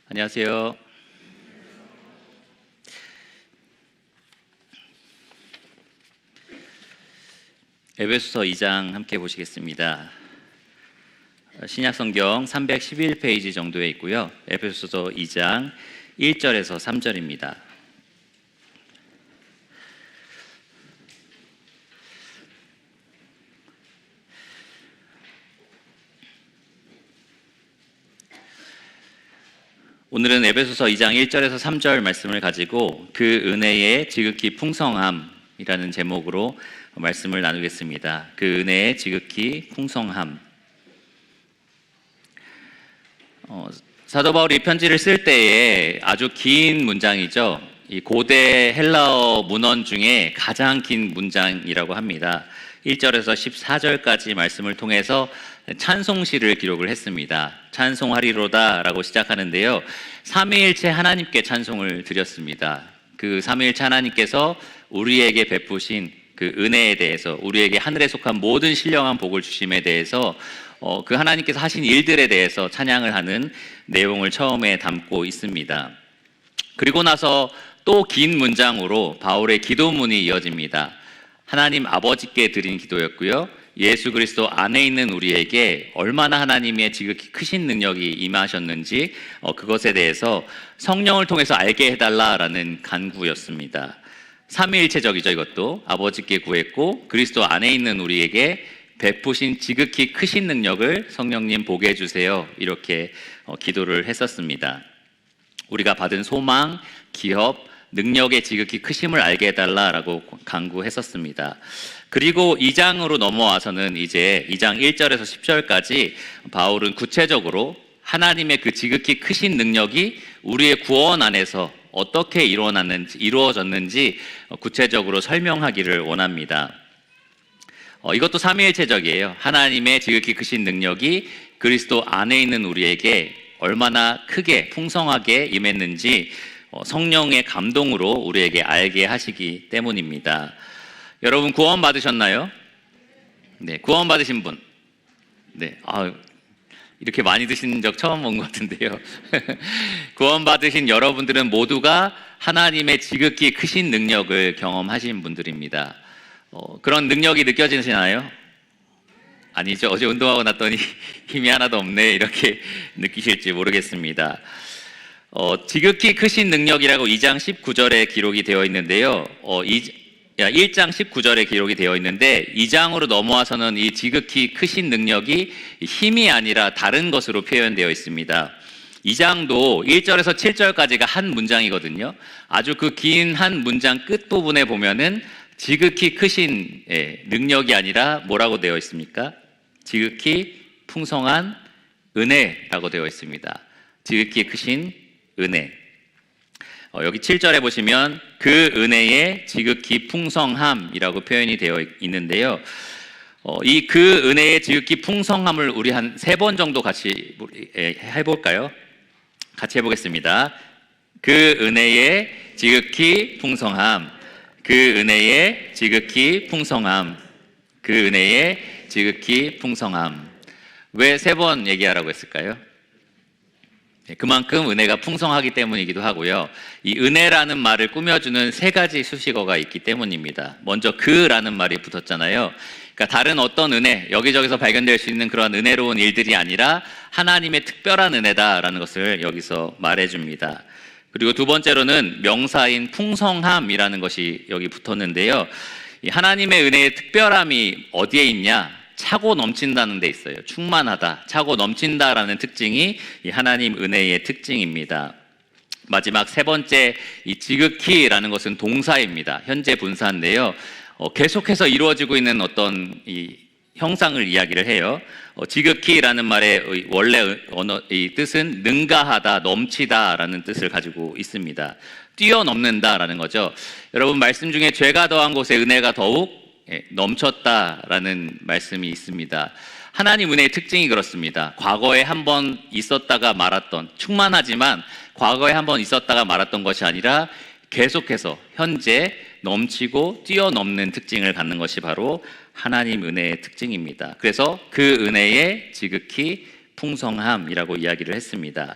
안녕하세요. 에베소서 2장 함께 보시겠습니다. 신약성경 311페이지 정도에 있고요. 에베소서 2장 1절에서 3절입니다. 오늘은 에베소서 2장 1절에서 3절 말씀을 가지고 그 은혜의 지극히 풍성함이라는 제목으로 말씀을 나누겠습니다. 그 은혜의 지극히 풍성함. 사도 바울이 편지를 쓸 때에 아주 긴 문장이죠. 이 고대 헬라어 문헌 중에 가장 긴 문장이라고 합니다. 1절에서 14절까지 말씀을 통해서 찬송시를 기록을 했습니다. 찬송하리로다 라고 시작하는데요, 삼위일체 하나님께 찬송을 드렸습니다. 그 삼위일체 하나님께서 우리에게 베푸신 그 은혜에 대해서, 우리에게 하늘에 속한 모든 신령한 복을 주심에 대해서 그 하나님께서 하신 일들에 대해서 찬양을 하는 내용을 처음에 담고 있습니다. 그리고 나서 또 긴 문장으로 바울의 기도문이 이어집니다. 하나님 아버지께 드린 기도였고요, 예수 그리스도 안에 있는 우리에게 얼마나 하나님의 지극히 크신 능력이 임하셨는지 그것에 대해서 성령을 통해서 알게 해달라라는 간구였습니다. 삼위일체적이죠. 이것도 아버지께 구했고 그리스도 안에 있는 우리에게 베푸신 지극히 크신 능력을 성령님 보게 해주세요, 이렇게 기도를 했었습니다. 우리가 받은 소망, 기업, 능력의 지극히 크심을 알게 해달라라고 간구했었습니다. 그리고 2장으로 넘어와서는 이제 2장 1절에서 10절까지 바울은 구체적으로 하나님의 그 지극히 크신 능력이 우리의 구원 안에서 어떻게 이루어졌는지 구체적으로 설명하기를 원합니다. 이것도 삼위일체적이에요. 하나님의 지극히 크신 능력이 그리스도 안에 있는 우리에게 얼마나 크게 풍성하게 임했는지 성령의 감동으로 우리에게 알게 하시기 때문입니다. 여러분 구원 받으셨나요? 네, 구원 받으신 분. 네, 이렇게 많이 드신 적 처음 본 것 같은데요. 구원 받으신 여러분들은 모두가 하나님의 지극히 크신 능력을 경험하신 분들입니다. 그런 능력이 느껴지시나요? 아니죠. 어제 운동하고 났더니 힘이 하나도 없네, 이렇게 느끼실지 모르겠습니다. 지극히 크신 능력이라고 2장 19절에 기록이 되어 있는데요. 1장 19절에 기록이 되어 있는데 2장으로 넘어와서는 이 지극히 크신 능력이 힘이 아니라 다른 것으로 표현되어 있습니다. 2장도 1절에서 7절까지가 한 문장이거든요. 아주 그 긴 한 문장 끝부분에 보면은 지극히 크신 능력이 아니라 뭐라고 되어 있습니까? 지극히 풍성한 은혜라고 되어 있습니다. 지극히 크신 은혜. 여기 7절에 보시면 그 은혜의 지극히 풍성함이라고 표현이 되어 있는데요. 이 그 은혜의 지극히 풍성함을 우리 한 3번 정도 같이 해볼까요? 같이 해보겠습니다. 그 은혜의 지극히 풍성함, 그 은혜의 지극히 풍성함, 그 은혜의 지극히 풍성함. 왜 3번 얘기하라고 했을까요? 그만큼 은혜가 풍성하기 때문이기도 하고요. 이 은혜라는 말을 꾸며주는 3가지 수식어가 있기 때문입니다. 먼저 그라는 말이 붙었잖아요. 그러니까 다른 어떤 은혜, 여기저기서 발견될 수 있는 그런 은혜로운 일들이 아니라 하나님의 특별한 은혜다라는 것을 여기서 말해줍니다. 그리고 두 번째로는 명사인 풍성함이라는 것이 여기 붙었는데요, 이 하나님의 은혜의 특별함이 어디에 있냐? 차고 넘친다는 데 있어요. 충만하다, 차고 넘친다라는 특징이 이 하나님 은혜의 특징입니다. 마지막 3번째, 이 지극히라는 것은 동사입니다. 현재 분사인데요, 계속해서 이루어지고 있는 어떤 이 형상을 이야기를 해요. 지극히라는 말의 원래 이 뜻은 능가하다, 넘치다라는 뜻을 가지고 있습니다. 뛰어넘는다라는 거죠. 여러분 말씀 중에 죄가 더한 곳에 은혜가 더욱 넘쳤다라는 말씀이 있습니다. 하나님 은혜의 특징이 그렇습니다. 과거에 한번 있었다가 말았던, 충만하지만 과거에 한번 있었다가 말았던 것이 아니라 계속해서 현재 넘치고 뛰어넘는 특징을 갖는 것이 바로 하나님 은혜의 특징입니다. 그래서 그 은혜의 지극히 풍성함이라고 이야기를 했습니다.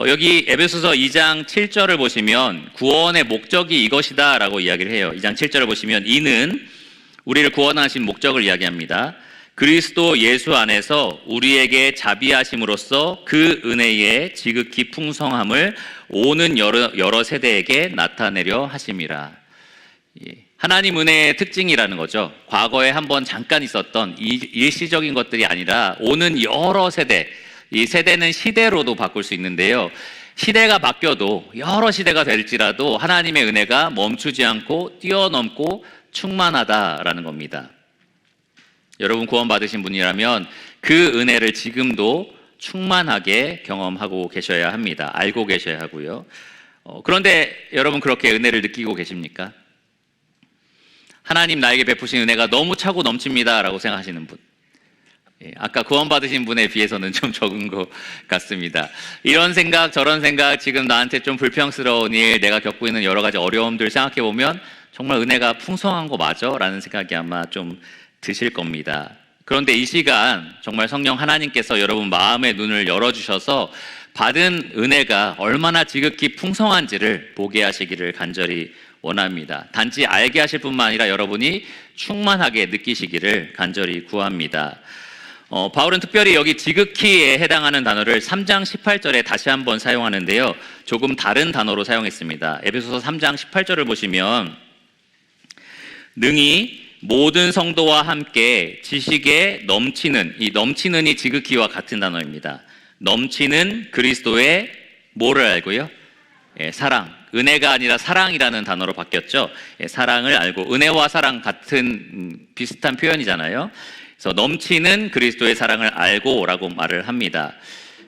여기 에베소서 2장 7절을 보시면 구원의 목적이 이것이다 라고 이야기를 해요. 2장 7절을 보시면 이는 우리를 구원하신 목적을 이야기합니다. 그리스도 예수 안에서 우리에게 자비하심으로써 그 은혜의 지극히 풍성함을 오는 여러 세대에게 나타내려 하심이라. 하나님 은혜의 특징이라는 거죠. 과거에 한번 잠깐 있었던 일시적인 것들이 아니라 오는 여러 세대, 이 세대는 시대로도 바꿀 수 있는데요. 시대가 바뀌어도 여러 시대가 될지라도 하나님의 은혜가 멈추지 않고 뛰어넘고 충만하다라는 겁니다. 여러분 구원받으신 분이라면 그 은혜를 지금도 충만하게 경험하고 계셔야 합니다. 알고 계셔야 하고요. 그런데 여러분 그렇게 은혜를 느끼고 계십니까? 하나님 나에게 베푸신 은혜가 너무 차고 넘칩니다 라고 생각하시는 분, 아까 구원받으신 분에 비해서는 좀 적은 것 같습니다. 이런 생각 저런 생각, 지금 나한테 좀 불평스러운 일, 내가 겪고 있는 여러 가지 어려움들 생각해 보면 정말 은혜가 풍성한 거 맞아? 라는 생각이 아마 좀 드실 겁니다. 그런데 이 시간 정말 성령 하나님께서 여러분 마음의 눈을 열어주셔서 받은 은혜가 얼마나 지극히 풍성한지를 보게 하시기를 간절히 원합니다. 단지 알게 하실 뿐만 아니라 여러분이 충만하게 느끼시기를 간절히 구합니다. 바울은 특별히 여기 지극히에 해당하는 단어를 3장 18절에 다시 한번 사용하는데요. 조금 다른 단어로 사용했습니다. 에베소서 3장 18절을 보시면 능히 모든 성도와 함께 지식에 넘치는, 이 넘치는이 지극히와 같은 단어입니다. 넘치는 그리스도의 뭐를 알고요? 사랑. 은혜가 아니라 사랑이라는 단어로 바뀌었죠. 사랑을 알고, 은혜와 사랑 같은 비슷한 표현이잖아요. 그래서 넘치는 그리스도의 사랑을 알고라고 말을 합니다.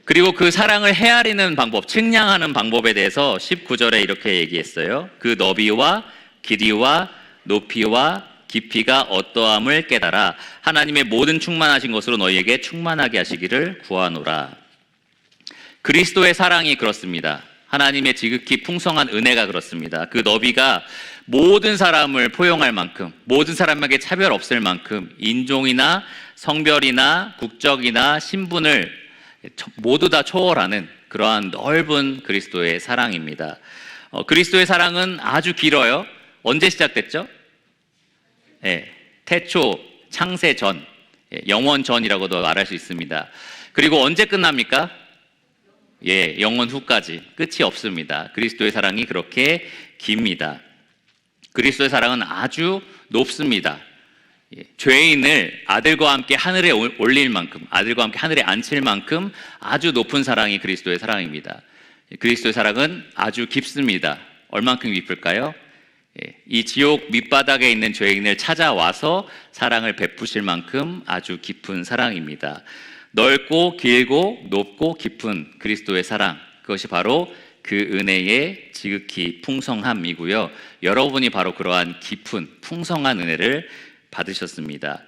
그리고 그 사랑을 헤아리는 방법, 측량하는 방법에 대해서 19절에 이렇게 얘기했어요. 그 너비와 길이와 높이와 깊이가 어떠함을 깨달아 하나님의 모든 충만하신 것으로 너희에게 충만하게 하시기를 구하노라. 그리스도의 사랑이 그렇습니다. 하나님의 지극히 풍성한 은혜가 그렇습니다. 그 너비가 모든 사람을 포용할 만큼, 모든 사람에게 차별 없을 만큼 인종이나 성별이나 국적이나 신분을 모두 다 초월하는 그러한 넓은 그리스도의 사랑입니다. 그리스도의 사랑은 아주 길어요. 언제 시작됐죠? 태초, 창세 전, 영원 전이라고도 말할 수 있습니다. 그리고 언제 끝납니까? 영원 후까지 끝이 없습니다. 그리스도의 사랑이 그렇게 깁니다. 그리스도의 사랑은 아주 높습니다. 죄인을 아들과 함께 하늘에 올릴 만큼, 아들과 함께 하늘에 앉힐 만큼 아주 높은 사랑이 그리스도의 사랑입니다. 그리스도의 사랑은 아주 깊습니다. 얼만큼 깊을까요? 이 지옥 밑바닥에 있는 죄인을 찾아와서 사랑을 베푸실 만큼 아주 깊은 사랑입니다. 넓고 길고 높고 깊은 그리스도의 사랑, 그것이 바로 그 은혜의 지극히 풍성함이고요. 여러분이 바로 그러한 깊은 풍성한 은혜를 받으셨습니다.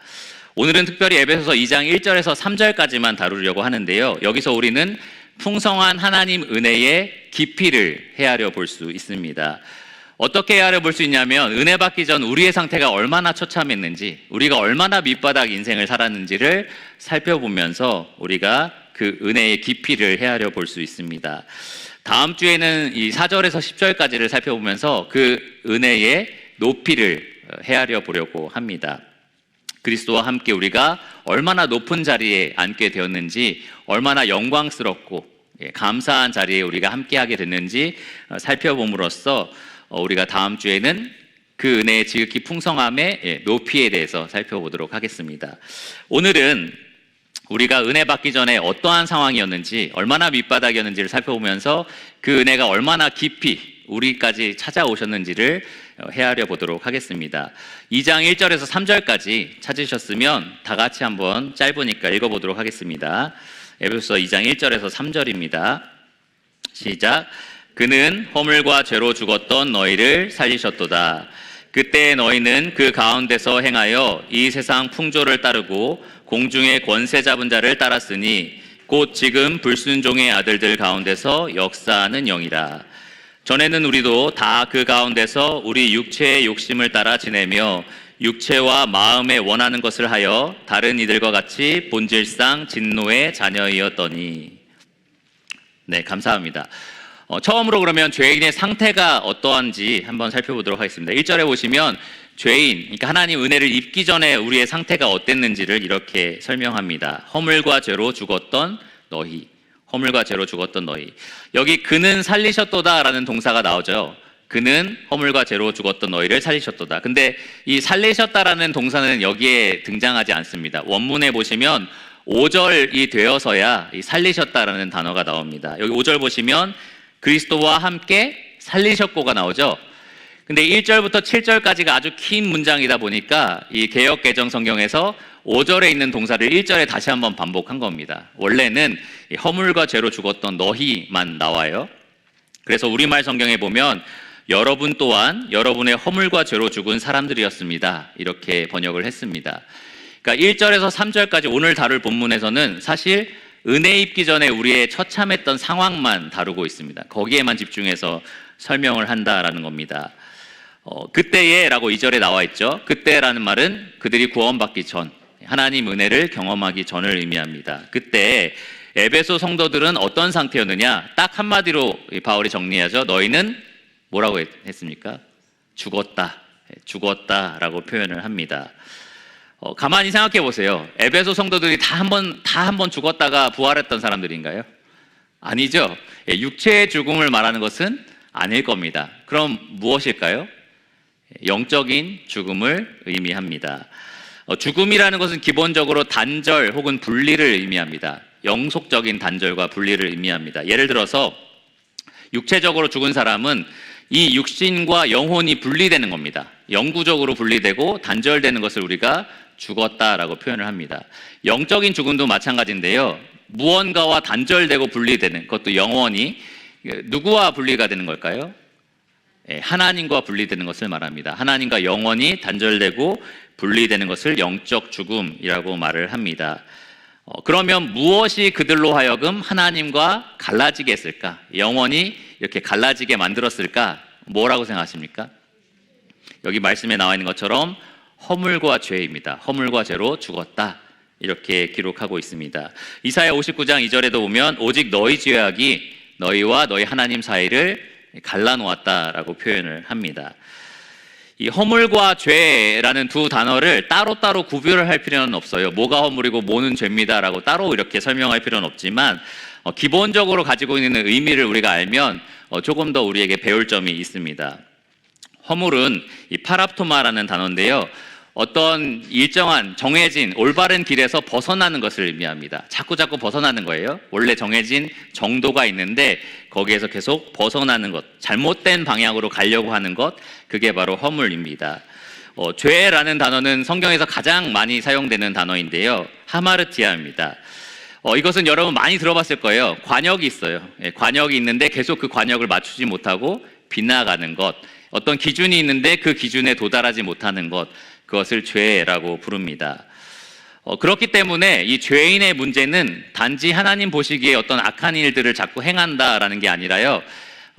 오늘은 특별히 에베소서 2장 1절에서 3절까지만 다루려고 하는데요. 여기서 우리는 풍성한 하나님 은혜의 깊이를 헤아려 볼 수 있습니다. 어떻게 헤아려 볼 수 있냐면 은혜 받기 전 우리의 상태가 얼마나 처참했는지, 우리가 얼마나 밑바닥 인생을 살았는지를 살펴보면서 우리가 그 은혜의 깊이를 헤아려 볼 수 있습니다. 다음 주에는 이 4절에서 10절까지를 살펴보면서 그 은혜의 높이를 헤아려 보려고 합니다. 그리스도와 함께 우리가 얼마나 높은 자리에 앉게 되었는지, 얼마나 영광스럽고 감사한 자리에 우리가 함께하게 됐는지 살펴봄으로써 우리가 다음 주에는 그 은혜의 지극히 풍성함의 높이에 대해서 살펴보도록 하겠습니다. 오늘은 우리가 은혜 받기 전에 어떠한 상황이었는지, 얼마나 밑바닥이었는지를 살펴보면서 그 은혜가 얼마나 깊이 우리까지 찾아오셨는지를 헤아려 보도록 하겠습니다. 2장 1절에서 3절까지 찾으셨으면 다 같이 한번 짧으니까 읽어보도록 하겠습니다. 에베소서 2장 1절에서 3절입니다. 시작. 그는 허물과 죄로 죽었던 너희를 살리셨도다. 그때 너희는 그 가운데서 행하여 이 세상 풍조를 따르고 공중의 권세 잡은 자를 따랐으니 곧 지금 불순종의 아들들 가운데서 역사하는 영이라. 전에는 우리도 다 그 가운데서 우리 육체의 욕심을 따라 지내며 육체와 마음에 원하는 것을 하여 다른 이들과 같이 본질상 진노의 자녀이었더니. 네, 감사합니다. 처음으로 그러면 죄인의 상태가 어떠한지 한번 살펴보도록 하겠습니다. 1절에 보시면 죄인, 그러니까 하나님 은혜를 입기 전에 우리의 상태가 어땠는지를 이렇게 설명합니다. 허물과 죄로 죽었던 너희. 허물과 죄로 죽었던 너희. 여기 그는 살리셨도다라는 동사가 나오죠. 그는 허물과 죄로 죽었던 너희를 살리셨도다. 근데 이 살리셨다라는 동사는 여기에 등장하지 않습니다. 원문에 보시면 5절이 되어서야 이 살리셨다라는 단어가 나옵니다. 여기 5절 보시면 그리스도와 함께 살리셨고가 나오죠. 근데 1절부터 7절까지가 아주 긴 문장이다 보니까 이 개역 개정 성경에서 5절에 있는 동사를 1절에 다시 한번 반복한 겁니다. 원래는 허물과 죄로 죽었던 너희만 나와요. 그래서 우리말 성경에 보면 여러분 또한 여러분의 허물과 죄로 죽은 사람들이었습니다. 이렇게 번역을 했습니다. 그러니까 1절에서 3절까지 오늘 다룰 본문에서는 사실 은혜 입기 전에 우리의 처참했던 상황만 다루고 있습니다. 거기에만 집중해서 설명을 한다라는 겁니다. 그때에 라고 2절에 나와 있죠. 그때라는 말은 그들이 구원받기 전, 하나님 은혜를 경험하기 전을 의미합니다. 그때 에베소 성도들은 어떤 상태였느냐? 딱 한마디로 바울이 정리하죠. 너희는 뭐라고 했습니까? 죽었다. 죽었다라고 표현을 합니다. 가만히 생각해 보세요. 에베소 성도들이 다 한 번 죽었다가 부활했던 사람들인가요? 아니죠. 육체의 죽음을 말하는 것은 아닐 겁니다. 그럼 무엇일까요? 영적인 죽음을 의미합니다. 죽음이라는 것은 기본적으로 단절 혹은 분리를 의미합니다. 영속적인 단절과 분리를 의미합니다. 예를 들어서 육체적으로 죽은 사람은 이 육신과 영혼이 분리되는 겁니다. 영구적으로 분리되고 단절되는 것을 우리가 죽었다라고 표현을 합니다. 영적인 죽음도 마찬가지인데요. 무언가와 단절되고 분리되는 그것도 영원히 누구와 분리가 되는 걸까요? 하나님과 분리되는 것을 말합니다. 하나님과 영원히 단절되고 분리되는 것을 영적 죽음이라고 말을 합니다. 그러면 무엇이 그들로 하여금 하나님과 갈라지게 했을까? 영원히 이렇게 갈라지게 만들었을까? 뭐라고 생각하십니까? 여기 말씀에 나와 있는 것처럼 허물과 죄입니다. 허물과 죄로 죽었다. 이렇게 기록하고 있습니다. 이사야 59장 2절에도 보면 오직 너희 죄악이 너희와 너희 하나님 사이를 갈라놓았다라고 표현을 합니다. 이 허물과 죄라는 두 단어를 따로따로 구별을 할 필요는 없어요. 뭐가 허물이고 뭐는 죄입니다라고 따로 이렇게 설명할 필요는 없지만 기본적으로 가지고 있는 의미를 우리가 알면 조금 더 우리에게 배울 점이 있습니다. 허물은 이 파랍토마라는 단어인데요. 어떤 일정한 정해진 올바른 길에서 벗어나는 것을 의미합니다. 자꾸 벗어나는 거예요. 원래 정해진 정도가 있는데 거기에서 계속 벗어나는 것, 잘못된 방향으로 가려고 하는 것, 그게 바로 허물입니다. 죄라는 단어는 성경에서 가장 많이 사용되는 단어인데요. 하마르티아입니다. 이것은 여러분 많이 들어봤을 거예요. 관역이 있어요. 관역이 있는데 계속 그 관역을 맞추지 못하고 빗나가는 것, 어떤 기준이 있는데 그 기준에 도달하지 못하는 것, 그것을 죄라고 부릅니다. 그렇기 때문에 이 죄인의 문제는 단지 하나님 보시기에 어떤 악한 일들을 자꾸 행한다라는 게 아니라요,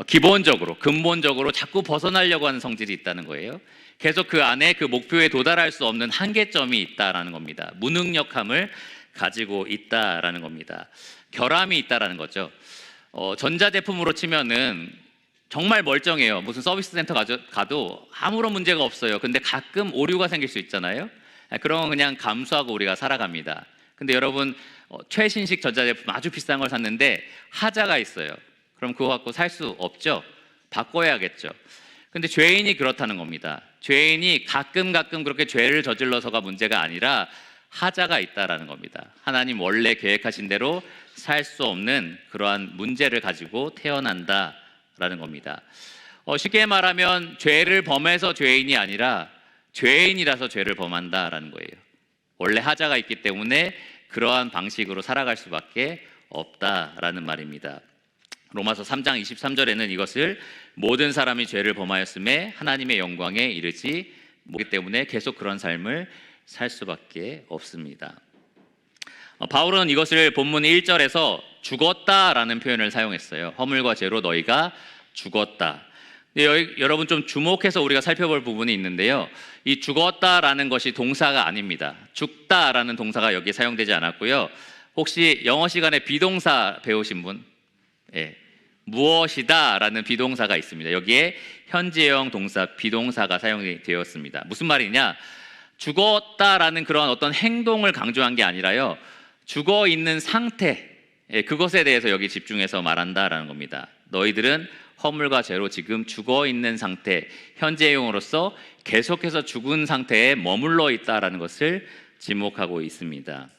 기본적으로 근본적으로 자꾸 벗어나려고 하는 성질이 있다는 거예요. 계속 그 안에 그 목표에 도달할 수 없는 한계점이 있다라는 겁니다. 무능력함을 가지고 있다라는 겁니다. 결함이 있다라는 거죠. 전자제품으로 치면은 정말 멀쩡해요. 무슨 서비스 센터 가도 아무런 문제가 없어요. 근데 가끔 오류가 생길 수 있잖아요. 그런 건 그냥 감수하고 우리가 살아갑니다. 근데 여러분 최신식 전자제품 아주 비싼 걸 샀는데 하자가 있어요. 그럼 그거 갖고 살 수 없죠. 바꿔야겠죠. 근데 죄인이 그렇다는 겁니다. 죄인이 가끔 그렇게 죄를 저질러서가 문제가 아니라 하자가 있다라는 겁니다. 하나님 원래 계획하신 대로 살 수 없는 그러한 문제를 가지고 태어난다라는 겁니다. 쉽게 말하면 죄를 범해서 죄인이 아니라 죄인이라서 죄를 범한다라는 거예요. 원래 하자가 있기 때문에 그러한 방식으로 살아갈 수밖에 없다라는 말입니다. 로마서 3장 23절에는 이것을 모든 사람이 죄를 범하였음에 하나님의 영광에 이르지 못하기 때문에 계속 그런 삶을 살 수밖에 없습니다. 바울은 이것을 본문 1절에서 죽었다라는 표현을 사용했어요. 허물과 죄로 너희가 죽었다. 여러분 좀 주목해서 우리가 살펴볼 부분이 있는데요. 이 죽었다라는 것이 동사가 아닙니다. 죽다라는 동사가 여기에 사용되지 않았고요. 혹시 영어 시간에 비동사 배우신 분? 예, 무엇이다라는 비동사가 있습니다. 여기에 현재형 동사 비동사가 사용이 되었습니다. 무슨 말이냐? 죽었다라는 그런 어떤 행동을 강조한 게 아니라요, 죽어 있는 상태, 그것에 대해서 여기 집중해서 말한다라는 겁니다. 너희들은 허물과 죄로 지금 죽어 있는 상태, 현재형으로서 계속해서 죽은 상태에 머물러 있다라는 것을 지목하고 있습니다.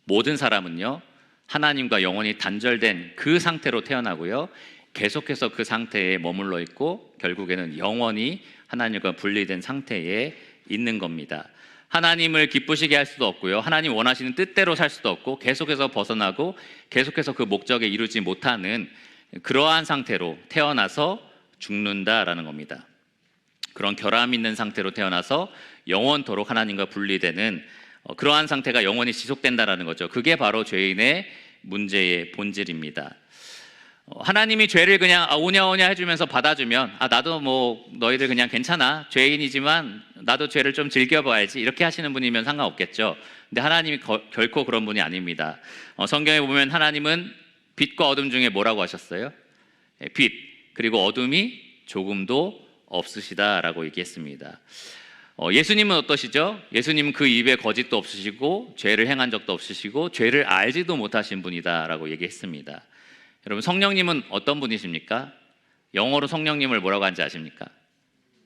모든 사람은요, 하나님과 영원히 단절된 그 상태로 태어나고요, 계속해서 그 상태에 머물러 있고 결국에는 영원히 하나님과 분리된 상태에 있는 겁니다. 하나님을 기쁘시게 할 수도 없고요, 하나님 원하시는 뜻대로 살 수도 없고, 계속해서 벗어나고 계속해서 그 목적에 이루지 못하는 그러한 상태로 태어나서 죽는다라는 겁니다. 그런 결함 있는 상태로 태어나서 영원토록 하나님과 분리되는 그러한 상태가 영원히 지속된다라는 거죠. 그게 바로 죄인의 문제의 본질입니다. 하나님이 죄를 그냥 오냐오냐 해주면서 받아주면, 나도 뭐 너희들 그냥 괜찮아, 죄인이지만 나도 죄를 좀 즐겨봐야지, 이렇게 하시는 분이면 상관없겠죠. 근데 하나님이 결코 그런 분이 아닙니다. 성경에 보면 하나님은 빛과 어둠 중에 뭐라고 하셨어요? 빛, 그리고 어둠이 조금도 없으시다라고 얘기했습니다. 예수님은 어떠시죠? 예수님은 그 입에 거짓도 없으시고 죄를 행한 적도 없으시고 죄를 알지도 못하신 분이다라고 얘기했습니다. 여러분, 성령님은 어떤 분이십니까? 영어로 성령님을 뭐라고 하는지 아십니까?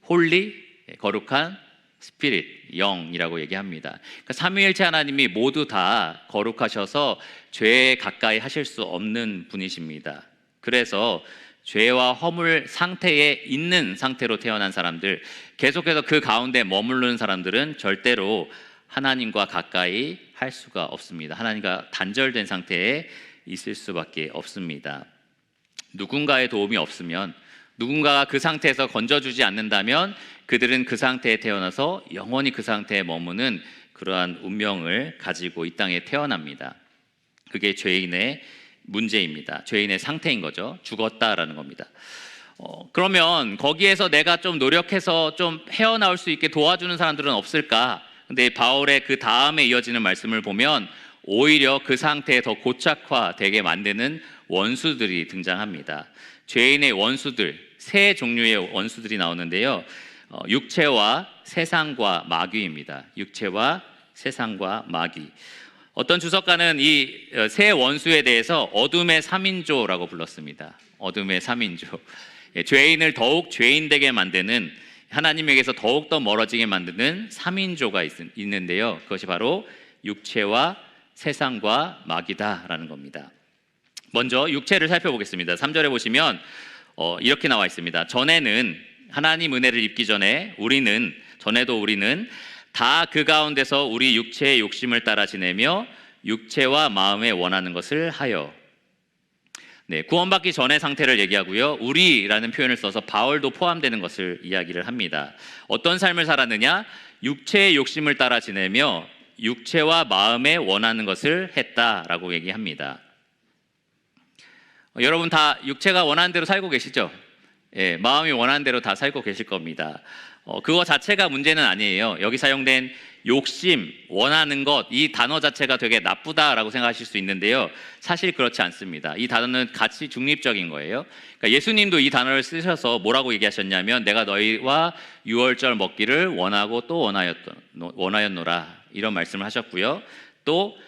홀리, 거룩한 스피릿, 영이라고 얘기합니다. 그러니까 삼위일체 하나님이 모두 다 거룩하셔서 죄에 가까이 하실 수 없는 분이십니다. 그래서 죄와 허물 상태에 있는 상태로 태어난 사람들, 계속해서 그 가운데 머무르는 사람들은 절대로 하나님과 가까이 할 수가 없습니다. 하나님과 단절된 상태에 있을 수밖에 없습니다. 누군가의 도움이 없으면, 누군가가 그 상태에서 건져주지 않는다면 그들은 그 상태에 태어나서 영원히 그 상태에 머무는 그러한 운명을 가지고 이 땅에 태어납니다. 그게 죄인의 문제입니다. 죄인의 상태인 거죠. 죽었다라는 겁니다. 그러면 거기에서 내가 좀 노력해서 좀 헤어나올 수 있게 도와주는 사람들은 없을까? 근데 바울의 그 다음에 이어지는 말씀을 보면 오히려 그 상태에 더 고착화되게 만드는 원수들이 등장합니다. 죄인의 원수들, 세 종류의 원수들이 나오는데요, 육체와 세상과 마귀입니다. 육체와 세상과 마귀. 어떤 주석가는 이 세 원수에 대해서 어둠의 3인조라고 불렀습니다. 어둠의 3인조. 죄인을 더욱 죄인되게 만드는, 하나님에게서 더욱더 멀어지게 만드는 3인조가 있는데요, 그것이 바로 육체와 세상과 마귀다라는 겁니다. 먼저 육체를 살펴보겠습니다. 3절에 보시면 이렇게 나와 있습니다. 전에는, 하나님 은혜를 입기 전에 전에도 우리는 다 그 가운데서 우리 육체의 욕심을 따라 지내며 육체와 마음에 원하는 것을 하여. 구원받기 전의 상태를 얘기하고요, 우리라는 표현을 써서 바울도 포함되는 것을 이야기를 합니다. 어떤 삶을 살았느냐? 육체의 욕심을 따라 지내며 육체와 마음에 원하는 것을 했다라고 얘기합니다. 여러분 다 육체가 원하는 대로 살고 계시죠? 마음이 원하는 대로 다 살고 계실 겁니다. 그거 자체가 문제는 아니에요. 여기 사용된 욕심, 원하는 것, 이 단어 자체가 되게 나쁘다라고 생각하실 수 있는데요, 사실 그렇지 않습니다. 이 단어는 가치 중립적인 거예요. 그러니까 예수님도 이 단어를 쓰셔서 뭐라고 얘기하셨냐면, 내가 너희와 유월절 먹기를 원하고 또 원하였노라, 이런 말씀을 하셨고요. 또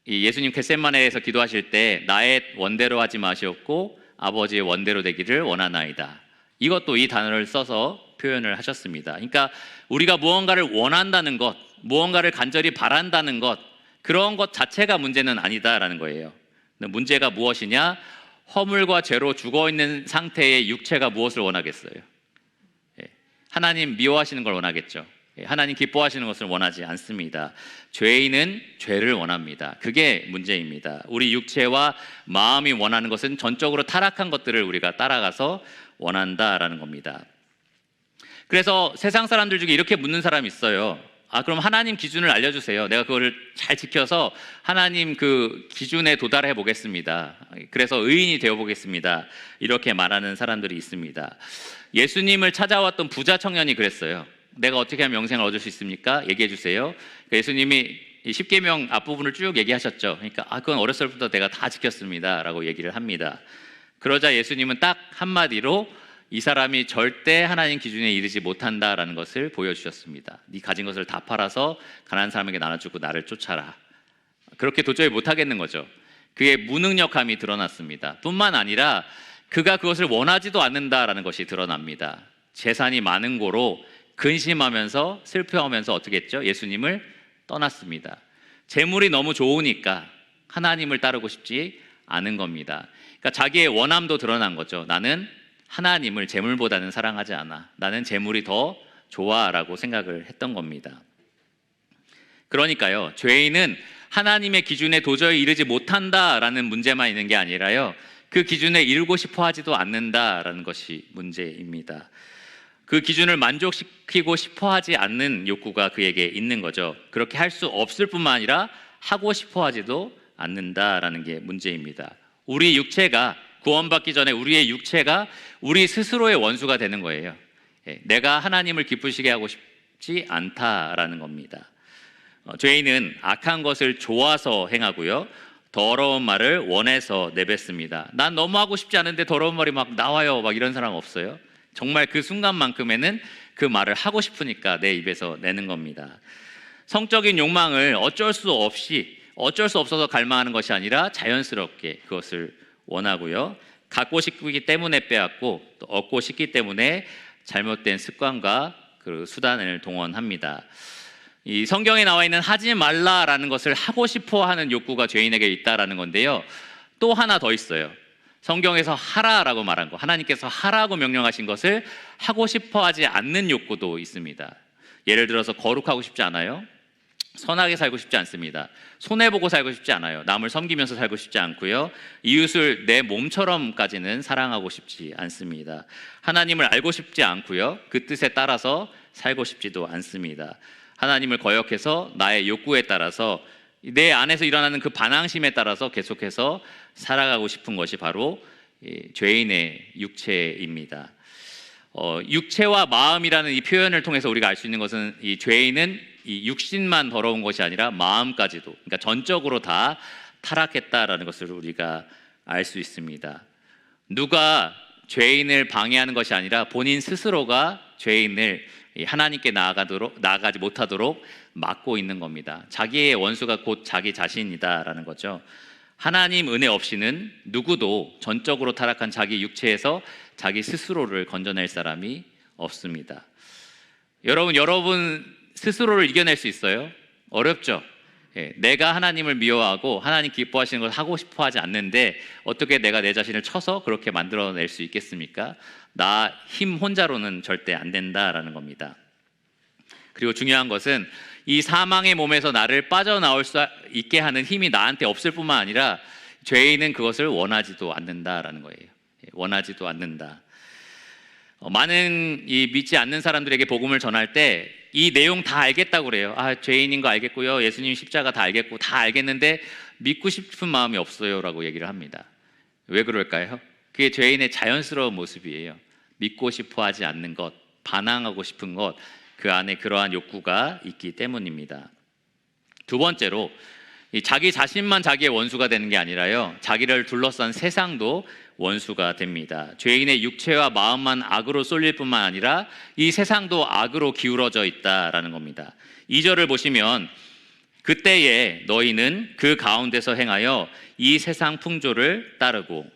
예수님 겟세마네에서 기도하실 때 나의 원대로 하지 마시옵고 아버지의 원대로 되기를 원하나이다, 이것도 이 단어를 써서 표현을 하셨습니다. 그러니까 우리가 무언가를 원한다는 것, 무언가를 간절히 바란다는 것, 그런 것 자체가 문제는 아니다라는 거예요. 문제가 무엇이냐? 허물과 죄로 죽어있는 상태의 육체가 무엇을 원하겠어요? 하나님 미워하시는 걸 원하겠죠. 하나님 기뻐하시는 것을 원하지 않습니다. 죄인은 죄를 원합니다. 그게 문제입니다. 우리 육체와 마음이 원하는 것은 전적으로 타락한 것들을 우리가 따라가서 원한다라는 겁니다. 그래서 세상 사람들 중에 이렇게 묻는 사람이 있어요. 그럼 하나님 기준을 알려주세요. 내가 그거를 잘 지켜서 하나님 그 기준에 도달해 보겠습니다. 그래서 의인이 되어 보겠습니다. 이렇게 말하는 사람들이 있습니다. 예수님을 찾아왔던 부자 청년이 그랬어요. 내가 어떻게 하면 영생을 얻을 수 있습니까? 얘기해 주세요. 예수님이 십계명 앞부분을 쭉 얘기하셨죠. 그러니까 그건 어렸을 때부터 내가 다 지켰습니다 라고 얘기를 합니다. 그러자 예수님은 딱 한마디로 이 사람이 절대 하나님 기준에 이르지 못한다라는 것을 보여주셨습니다. 네 가진 것을 다 팔아서 가난한 사람에게 나눠주고 나를 쫓아라. 그렇게 도저히 못하겠는 거죠. 그의 무능력함이 드러났습니다. 뿐만 아니라 그가 그것을 원하지도 않는다라는 것이 드러납니다. 재산이 많은 고로 근심하면서 슬퍼하면서 어떻게 했죠? 예수님을 떠났습니다. 재물이 너무 좋으니까 하나님을 따르고 싶지 않은 겁니다. 그러니까 자기의 원함도 드러난 거죠. 나는 하나님을 재물보다는 사랑하지 않아. 나는 재물이 더 좋아라고 생각을 했던 겁니다. 그러니까요, 죄인은 하나님의 기준에 도저히 이르지 못한다라는 문제만 있는 게 아니라요, 그 기준에 이르고 싶어 하지도 않는다라는 것이 문제입니다. 그 기준을 만족시키고 싶어 하지 않는 욕구가 그에게 있는 거죠. 그렇게 할 수 없을 뿐만 아니라 하고 싶어 하지도 않는다라는 게 문제입니다. 우리 육체가 구원받기 전에 우리의 육체가 우리 스스로의 원수가 되는 거예요. 내가 하나님을 기쁘시게 하고 싶지 않다라는 겁니다. 죄인은 악한 것을 좋아서 행하고요, 더러운 말을 원해서 내뱉습니다. 난 너무 하고 싶지 않은데 더러운 말이 막 나와요. 막 이런 사람 없어요? 정말 그 순간만큼에는 그 말을 하고 싶으니까 내 입에서 내는 겁니다. 성적인 욕망을 어쩔 수 없어서 갈망하는 것이 아니라 자연스럽게 그것을 원하고요, 갖고 싶기 때문에 빼앗고 또 얻고 싶기 때문에 잘못된 습관과 그 수단을 동원합니다. 이 성경에 나와 있는 하지 말라라는 것을 하고 싶어 하는 욕구가 죄인에게 있다라는 건데요, 또 하나 더 있어요. 성경에서 하라라고 말한 거, 하나님께서 하라고 명령하신 것을 하고 싶어 하지 않는 욕구도 있습니다. 예를 들어서 거룩하고 싶지 않아요? 선하게 살고 싶지 않습니다. 손해보고 살고 싶지 않아요. 남을 섬기면서 살고 싶지 않고요, 이웃을 내 몸처럼까지는 사랑하고 싶지 않습니다. 하나님을 알고 싶지 않고요, 그 뜻에 따라서 살고 싶지도 않습니다. 하나님을 거역해서 나의 욕구에 따라서 내 안에서 일어나는 그 반항심에 따라서 계속해서 살아가고 싶은 것이 바로 죄인의 육체입니다. 육체와 마음이라는 이 표현을 통해서 우리가 알 수 있는 것은 이 죄인은 이 육신만 더러운 것이 아니라 마음까지도, 그러니까 전적으로 다 타락했다라는 것을 우리가 알 수 있습니다. 누가 죄인을 방해하는 것이 아니라 본인 스스로가 죄인을 하나님께 나아가지 못하도록 막고 있는 겁니다. 자기의 원수가 곧 자기 자신이다라는 거죠. 하나님 은혜 없이는 누구도 전적으로 타락한 자기 육체에서 자기 스스로를 건져낼 사람이 없습니다. 여러분 스스로를 이겨낼 수 있어요? 어렵죠? 내가 하나님을 미워하고 하나님 기뻐하시는 걸 하고 싶어 하지 않는데 어떻게 내가 내 자신을 쳐서 그렇게 만들어낼 수 있겠습니까? 나 힘 혼자로는 절대 안 된다라는 겁니다. 그리고 중요한 것은 이 사망의 몸에서 나를 빠져나올 수 있게 하는 힘이 나한테 없을 뿐만 아니라 죄인은 그것을 원하지도 않는다라는 거예요. 원하지도 않는다. 많은 이 믿지 않는 사람들에게 복음을 전할 때 이 내용 다 알겠다고 그래요. 죄인인 거 알겠고요, 예수님 십자가 다 알겠고 다 알겠는데 믿고 싶은 마음이 없어요 라고 얘기를 합니다. 왜 그럴까요? 그게 죄인의 자연스러운 모습이에요. 믿고 싶어 하지 않는 것, 반항하고 싶은 것, 그 안에 그러한 욕구가 있기 때문입니다. 두 번째로, 자기 자신만 자기의 원수가 되는 게 아니라요, 자기를 둘러싼 세상도 원수가 됩니다. 죄인의 육체와 마음만 악으로 쏠릴 뿐만 아니라 이 세상도 악으로 기울어져 있다라는 겁니다. 2절을 보시면 그때에 너희는 그 가운데서 행하여 이 세상 풍조를 따르고,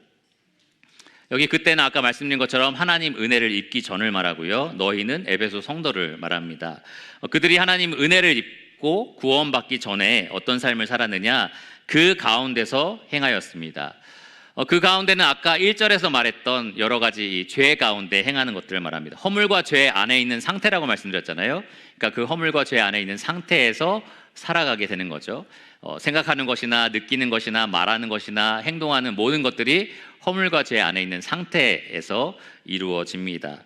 여기 그때는 아까 말씀드린 것처럼 하나님 은혜를 입기 전을 말하고요, 너희는 에베소 성도를 말합니다. 그들이 하나님 은혜를 입고 구원받기 전에 어떤 삶을 살았느냐, 그 가운데서 행하였습니다. 그 가운데는 아까 1절에서 말했던 여러 가지 죄 가운데 행하는 것들을 말합니다. 허물과 죄 안에 있는 상태라고 말씀드렸잖아요. 그러니까 그 허물과 죄 안에 있는 상태에서 살아가게 되는 거죠. 생각하는 것이나 느끼는 것이나 말하는 것이나 행동하는 모든 것들이 허물과 죄 안에 있는 상태에서 이루어집니다.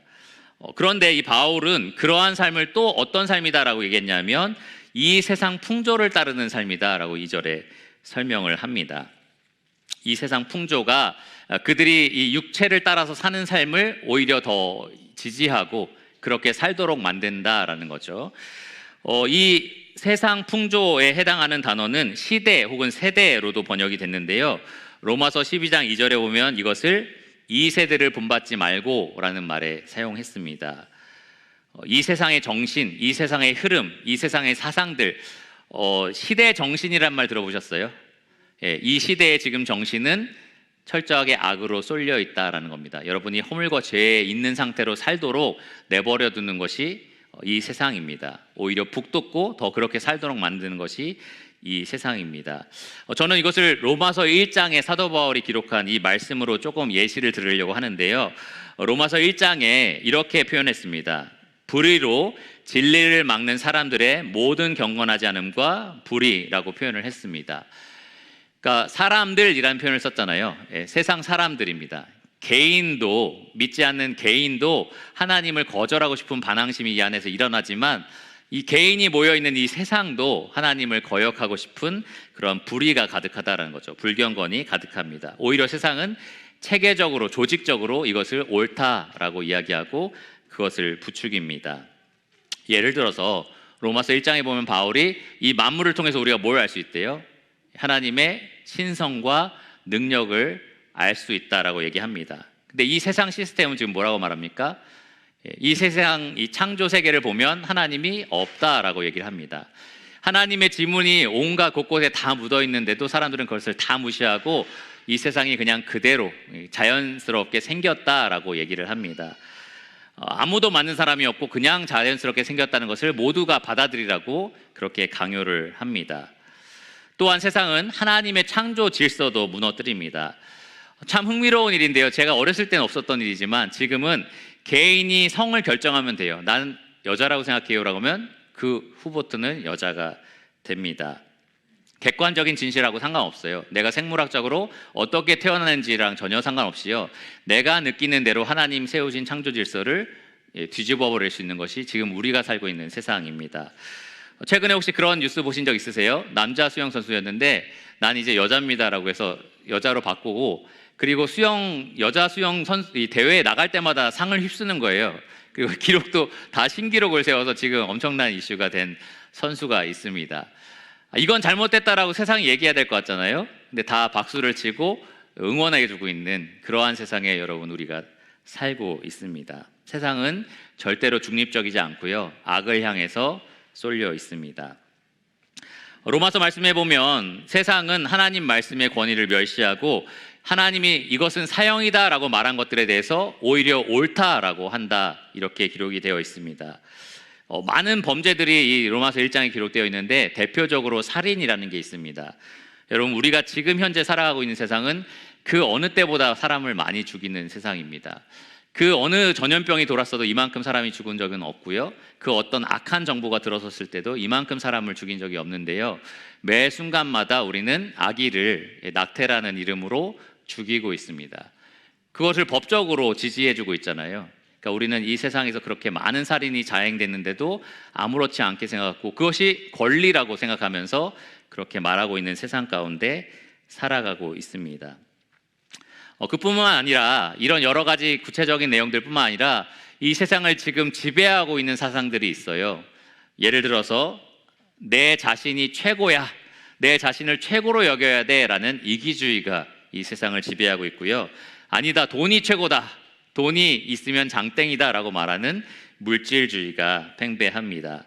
그런데 이 바울은 그러한 삶을 또 어떤 삶이다라고 얘기했냐면 이 세상 풍조를 따르는 삶이다라고 2절에 설명을 합니다. 이 세상 풍조가 그들이 이 육체를 따라서 사는 삶을 오히려 더 지지하고 그렇게 살도록 만든다라는 거죠. 이 세상 풍조에 해당하는 단어는 시대 혹은 세대로도 번역이 됐는데요, 로마서 12장 2절에 보면 이것을 이 세대를 본받지 말고라는 말에 사용했습니다. 이 세상의 정신, 이 세상의 흐름, 이 세상의 사상들, 시대 정신이란 말 들어보셨어요? 예, 이 시대의 지금 정신은 철저하게 악으로 쏠려 있다라는 겁니다. 여러분이 허물과 죄에 있는 상태로 살도록 내버려 두는 것이 이 세상입니다. 오히려 북돋고 더 그렇게 살도록 만드는 것이 이 세상입니다. 저는 이것을 로마서 1장에 사도 바울이 기록한 이 말씀으로 조금 예시를 들으려고 하는데요. 로마서 1장에 이렇게 표현했습니다. 불의로 진리를 막는 사람들의 모든 경건하지 않음과 불의라고 표현을 했습니다. 그러니까 사람들이라는 표현을 썼잖아요. 예, 세상 사람들입니다. 개인도, 믿지 않는 개인도 하나님을 거절하고 싶은 반항심이 이 안에서 일어나지만 이 개인이 모여있는 이 세상도 하나님을 거역하고 싶은 그런 불의가 가득하다는 거죠. 불경건이 가득합니다. 오히려 세상은 체계적으로, 조직적으로 이것을 옳다라고 이야기하고 그것을 부추깁니다. 예를 들어서 로마서 1장에 보면 바울이 이 만물을 통해서 우리가 뭘 알 수 있대요? 하나님의 신성과 능력을 알 수 있다라고 얘기합니다. 근데 이 세상 시스템은 지금 뭐라고 말합니까? 이 세상, 이 창조 세계를 보면 하나님이 없다라고 얘기를 합니다. 하나님의 지문이 온갖 곳곳에 다 묻어 있는데도 사람들은 그것을 다 무시하고 이 세상이 그냥 그대로 자연스럽게 생겼다라고 얘기를 합니다. 아무도 맞는 사람이 없고 그냥 자연스럽게 생겼다는 것을 모두가 받아들이라고 그렇게 강요를 합니다. 또한 세상은 하나님의 창조 질서도 무너뜨립니다. 참 흥미로운 일인데요. 제가 어렸을 때는 없었던 일이지만 지금은 개인이 성을 결정하면 돼요. 나는 여자라고 생각해요 라고 하면 그 후보트는 여자가 됩니다. 객관적인 진실하고 상관없어요. 내가 생물학적으로 어떻게 태어나는지랑 전혀 상관없이요, 내가 느끼는 대로 하나님 세우신 창조 질서를 뒤집어 버릴 수 있는 것이 지금 우리가 살고 있는 세상입니다. 최근에 혹시 그런 뉴스 보신 적 있으세요? 남자 수영 선수였는데 난 이제 여자입니다라고 해서 여자로 바꾸고, 그리고 여자 수영 대회에 나갈 때마다 상을 휩쓰는 거예요. 그리고 기록도 다 신기록을 세워서 지금 엄청난 이슈가 된 선수가 있습니다. 이건 잘못됐다라고 세상이 얘기해야 될 것 같잖아요. 근데 다 박수를 치고 응원해주고 있는 그러한 세상에 여러분 우리가 살고 있습니다. 세상은 절대로 중립적이지 않고요, 악을 향해서 쏠려 있습니다. 로마서 말씀해 보면 세상은 하나님 말씀의 권위를 멸시하고 하나님이 이것은 사형이다라고 말한 것들에 대해서 오히려 옳다라고 한다, 이렇게 기록이 되어 있습니다. 많은 범죄들이 이 로마서 1장에 기록되어 있는데 대표적으로 살인이라는 게 있습니다. 여러분, 우리가 지금 현재 살아가고 있는 세상은 그 어느 때보다 사람을 많이 죽이는 세상입니다. 그 어느 전염병이 돌았어도 이만큼 사람이 죽은 적은 없고요, 그 어떤 악한 정부가 들어섰을 때도 이만큼 사람을 죽인 적이 없는데요, 매 순간마다 우리는 아기를 낙태라는 이름으로 죽이고 있습니다. 그것을 법적으로 지지해주고 있잖아요. 그러니까 우리는 이 세상에서 그렇게 많은 살인이 자행됐는데도 아무렇지 않게 생각하고 그것이 권리라고 생각하면서 그렇게 말하고 있는 세상 가운데 살아가고 있습니다. 그뿐만 아니라 이런 여러 가지 구체적인 내용들뿐만 아니라 이 세상을 지금 지배하고 있는 사상들이 있어요. 예를 들어서 내 자신이 최고야, 내 자신을 최고로 여겨야 돼 라는 이기주의가 이 세상을 지배하고 있고요, 아니다, 돈이 최고다, 돈이 있으면 장땡이다 라고 말하는 물질주의가 팽배합니다.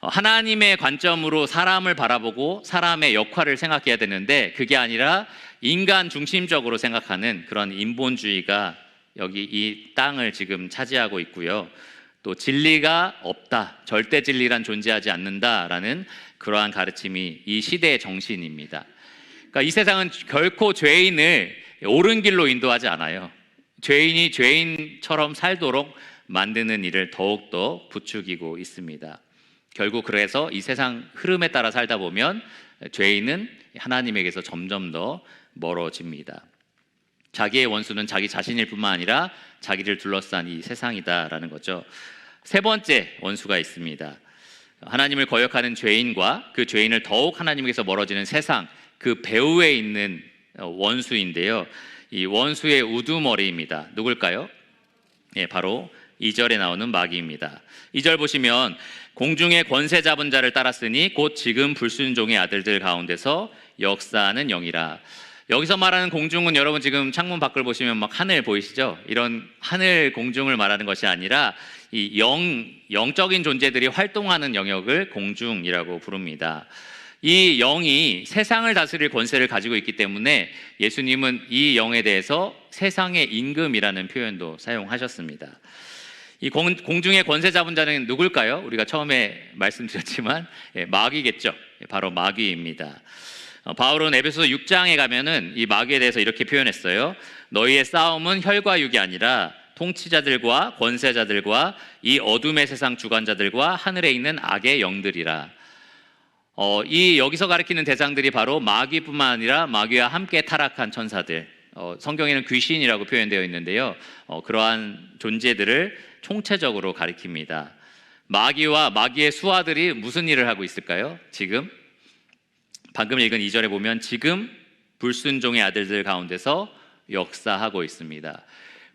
하나님의 관점으로 사람을 바라보고 사람의 역할을 생각해야 되는데 그게 아니라 인간 중심적으로 생각하는 그런 인본주의가 여기 이 땅을 지금 차지하고 있고요, 또 진리가 없다, 절대 진리란 존재하지 않는다라는 그러한 가르침이 이 시대의 정신입니다. 그러니까 이 세상은 결코 죄인을 옳은 길로 인도하지 않아요. 죄인이 죄인처럼 살도록 만드는 일을 더욱더 부추기고 있습니다. 결국 그래서 이 세상 흐름에 따라 살다 보면 죄인은 하나님에게서 점점 더 멀어집니다. 자기의 원수는 자기 자신일 뿐만 아니라 자기를 둘러싼 이 세상이다라는 거죠. 세 번째 원수가 있습니다. 하나님을 거역하는 죄인과 그 죄인을 더욱 하나님께서 멀어지는 세상, 그 배후에 있는 원수인데요, 이 원수의 우두머리입니다. 누굴까요? 예, 바로 2절에 나오는 마귀입니다. 2절 보시면 공중의 권세 잡은 자를 따랐으니 곧 지금 불순종의 아들들 가운데서 역사하는 영이라. 여기서 말하는 공중은 여러분 지금 창문 밖을 보시면 막 하늘 보이시죠? 이런 하늘 공중을 말하는 것이 아니라 이 영적인 존재들이 활동하는 영역을 공중이라고 부릅니다. 이 영이 세상을 다스릴 권세를 가지고 있기 때문에 예수님은 이 영에 대해서 세상의 임금이라는 표현도 사용하셨습니다. 이 공중의 권세 잡은 자는 누굴까요? 우리가 처음에 말씀드렸지만 마귀겠죠. 바로 마귀입니다. 바울은 에베소서 6장에 가면은 이 마귀에 대해서 이렇게 표현했어요. 너희의 싸움은 혈과 육이 아니라 통치자들과 권세자들과 이 어둠의 세상 주관자들과 하늘에 있는 악의 영들이라. 이 여기서 가리키는 대상들이 바로 마귀뿐만 아니라 마귀와 함께 타락한 천사들, 성경에는 귀신이라고 표현되어 있는데요. 그러한 존재들을 총체적으로 가리킵니다. 마귀와 마귀의 수하들이 무슨 일을 하고 있을까요? 지금 방금 읽은 2절에 보면 지금 불순종의 아들들 가운데서 역사하고 있습니다.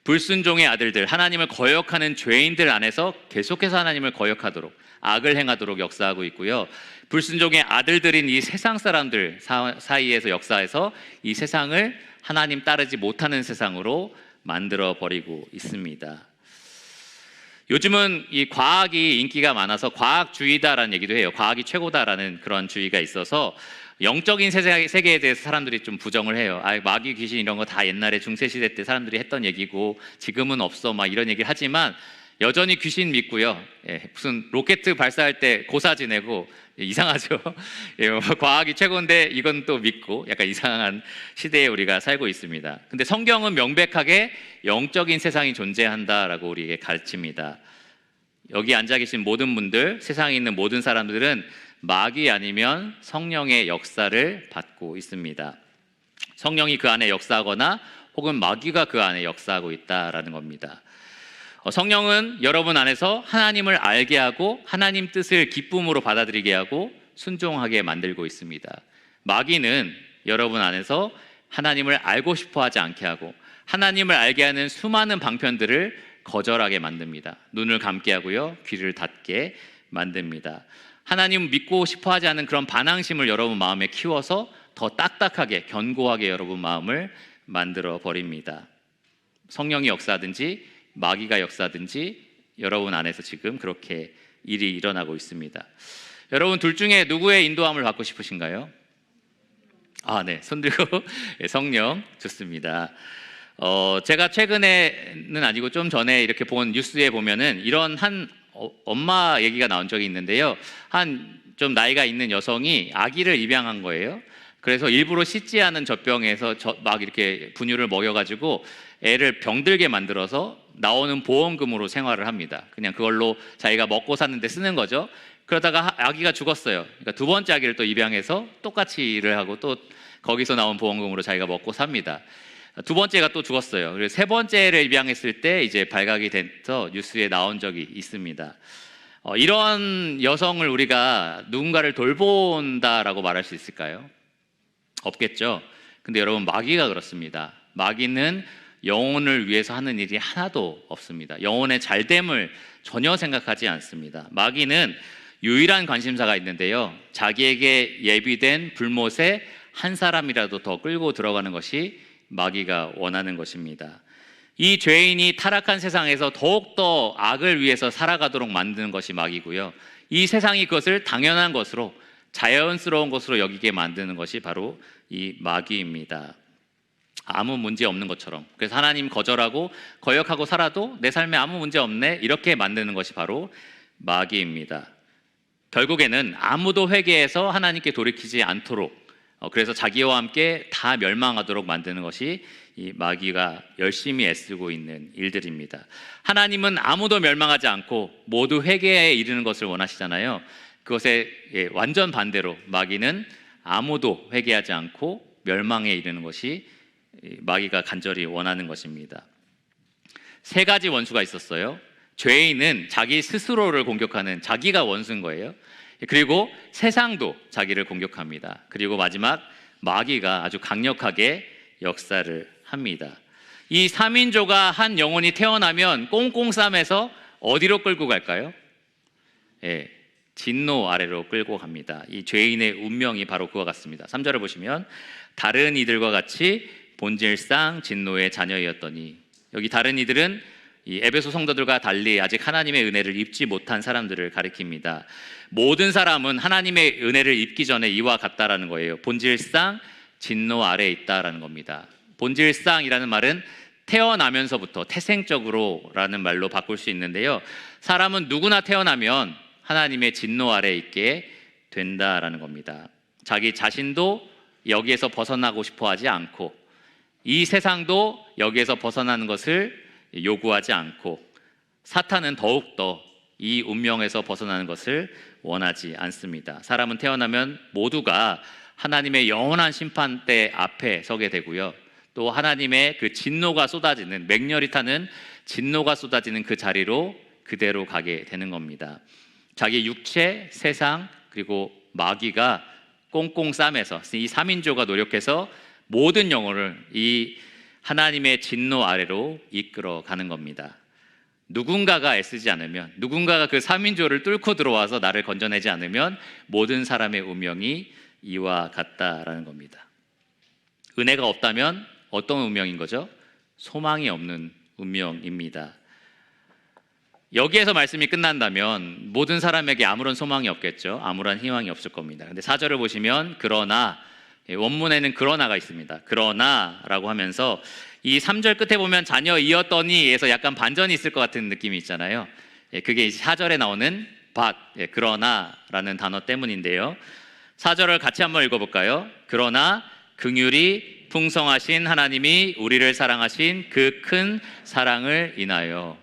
불순종의 아들들, 하나님을 거역하는 죄인들 안에서 계속해서 하나님을 거역하도록, 악을 행하도록 역사하고 있고요. 불순종의 아들들인 이 세상 사람들 사이에서 역사해서 이 세상을 하나님 따르지 못하는 세상으로 만들어 버리고 있습니다. 요즘은 이 과학이 인기가 많아서 과학주의다라는 얘기도 해요. 과학이 최고다라는 그런 주의가 있어서 영적인 세계에 대해서 사람들이 좀 부정을 해요. 마귀, 귀신 이런 거 다 옛날에 중세시대 때 사람들이 했던 얘기고 지금은 없어 막 이런 얘기를 하지만 여전히 귀신 믿고요. 무슨 로켓 발사할 때 고사 지내고 이상하죠. 과학이 최고인데 이건 또 믿고 약간 이상한 시대에 우리가 살고 있습니다. 근데 성경은 명백하게 영적인 세상이 존재한다라고 우리에게 가르칩니다. 여기 앉아 계신 모든 분들, 세상에 있는 모든 사람들은 마귀 아니면 성령의 역사를 받고 있습니다. 성령이 그 안에 역사하거나 혹은 마귀가 그 안에 역사하고 있다라는 겁니다. 성령은 여러분 안에서 하나님을 알게 하고 하나님 뜻을 기쁨으로 받아들이게 하고 순종하게 만들고 있습니다. 마귀는 여러분 안에서 하나님을 알고 싶어 하지 않게 하고 하나님을 알게 하는 수많은 방편들을 거절하게 만듭니다. 눈을 감게 하고요, 귀를 닫게 만듭니다. 하나님 믿고 싶어 하지 않은 그런 반항심을 여러분 마음에 키워서 더 딱딱하게, 견고하게 여러분 마음을 만들어 버립니다. 성령이 역사하든지 마귀가 역사하든지 여러분 안에서 지금 그렇게 일이 일어나고 있습니다. 여러분 둘 중에 누구의 인도함을 받고 싶으신가요? 네, 손 들고. 성령. 좋습니다. 제가 최근에는 아니고 좀 전에 이렇게 본 뉴스에 보면은 이런 한 엄마 얘기가 나온 적이 있는데요. 한 좀 나이가 있는 여성이 아기를 입양한 거예요. 그래서 일부러 씻지 않은 젖병에서 막 이렇게 분유를 먹여가지고 애를 병들게 만들어서 나오는 보험금으로 생활을 합니다. 그냥 그걸로 자기가 먹고 샀는데 쓰는 거죠. 그러다가 아기가 죽었어요. 그러니까 두 번째 아기를 또 입양해서 똑같이 일을 하고 또 거기서 나온 보험금으로 자기가 먹고 삽니다. 두 번째가 또 죽었어요. 그리고 세 번째를 입양했을 때 이제 발각이 돼서 뉴스에 나온 적이 있습니다. 이런 여성을 우리가 누군가를 돌본다라고 말할 수 있을까요? 없겠죠. 근데 여러분 마귀가 그렇습니다. 마귀는 영혼을 위해서 하는 일이 하나도 없습니다. 영혼의 잘됨을 전혀 생각하지 않습니다. 마귀는 유일한 관심사가 있는데요. 자기에게 예비된 불못에 한 사람이라도 더 끌고 들어가는 것이 마귀가 원하는 것입니다. 이 죄인이 타락한 세상에서 더욱더 악을 위해서 살아가도록 만드는 것이 마귀고요. 이 세상이 그것을 당연한 것으로, 자연스러운 것으로 여기게 만드는 것이 바로 이 마귀입니다. 아무 문제 없는 것처럼. 그래서 하나님 거절하고 거역하고 살아도 내 삶에 아무 문제 없네, 이렇게 만드는 것이 바로 마귀입니다. 결국에는 아무도 회개해서 하나님께 돌이키지 않도록, 그래서 자기와 함께 다 멸망하도록 만드는 것이 이 마귀가 열심히 애쓰고 있는 일들입니다. 하나님은 아무도 멸망하지 않고 모두 회개에 이르는 것을 원하시잖아요. 그것에 완전 반대로 마귀는 아무도 회개하지 않고 멸망에 이르는 것이 마귀가 간절히 원하는 것입니다. 세 가지 원수가 있었어요. 죄인은 자기 스스로를 공격하는, 자기가 원수인 거예요. 그리고 세상도 자기를 공격합니다. 그리고 마지막 마귀가 아주 강력하게 역사를 합니다. 이 3인조가 한 영혼이 태어나면 꽁꽁 싸매서 어디로 끌고 갈까요? 진노 아래로 끌고 갑니다. 이 죄인의 운명이 바로 그와 같습니다. 3절을 보시면 다른 이들과 같이 본질상 진노의 자녀이었더니, 여기 다른 이들은 이 에베소 성도들과 달리 아직 하나님의 은혜를 입지 못한 사람들을 가리킵니다. 모든 사람은 하나님의 은혜를 입기 전에 이와 같다라는 거예요. 본질상 진노 아래에 있다라는 겁니다. 본질상이라는 말은 태어나면서부터 태생적으로라는 말로 바꿀 수 있는데요, 사람은 누구나 태어나면 하나님의 진노 아래에 있게 된다라는 겁니다. 자기 자신도 여기에서 벗어나고 싶어 하지 않고, 이 세상도 여기에서 벗어나는 것을 요구하지 않고, 사탄은 더욱더 이 운명에서 벗어나는 것을 원하지 않습니다. 사람은 태어나면 모두가 하나님의 영원한 심판대 앞에 서게 되고요, 또 하나님의 그 진노가 쏟아지는, 맹렬히 타는 진노가 쏟아지는 그 자리로 그대로 가게 되는 겁니다. 자기 육체, 세상, 그리고 마귀가 꽁꽁 싸매서, 이 3인조가 노력해서 모든 영혼을 이 하나님의 진노 아래로 이끌어 가는 겁니다. 누군가가 애쓰지 않으면, 누군가가 그 3인조를 뚫고 들어와서 나를 건져내지 않으면 모든 사람의 운명이 이와 같다라는 겁니다. 은혜가 없다면 어떤 운명인 거죠? 소망이 없는 운명입니다. 여기에서 말씀이 끝난다면 모든 사람에게 아무런 소망이 없겠죠. 아무런 희망이 없을 겁니다. 근데 4절을 보시면 그러나, 원문에는 그러나가 있습니다. 그러나라고 하면서 이 3절 끝에 보면 자녀이었더니에서 약간 반전이 있을 것 같은 느낌이 있잖아요. 그게 4절에 나오는 but, 그러나라는 단어 때문인데요, 4절을 같이 한번 읽어볼까요? 그러나 긍휼이 풍성하신 하나님이 우리를 사랑하신 그 큰 사랑을 인하여,